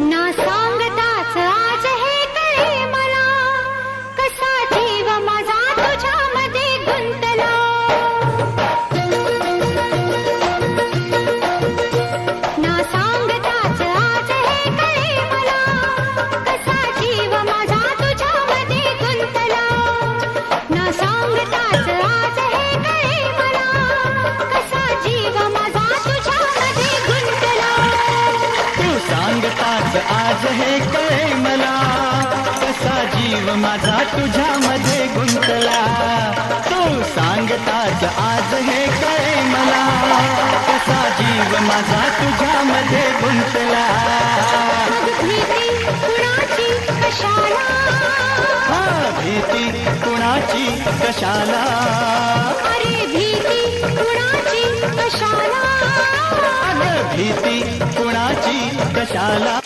ना सांगताच आज हे कळे मला, कसा जीव माझा तुझ्यामध्ये गुंतला. ना सांगताच आज हे कळे मला, कसा जीव माझा तुझ्यामध्ये गुंतला. ना सांगताच आज हे कळे मला, कसा जीव माझा तुझ्यामध्ये गुंतला. तू सांगताच आज हे कळे मला, कसा जीव माझा तुझ्यामध्ये गुंतला. तू सांगताच आज हे कळे मला, कसा जीव माझा तुझ्यामध्ये गुंतला. मग भीती कुणाची कशाला, भीती कुणाची कशाला. अरे भीती कुणाची कशाला. भीती कुणाची कशाला.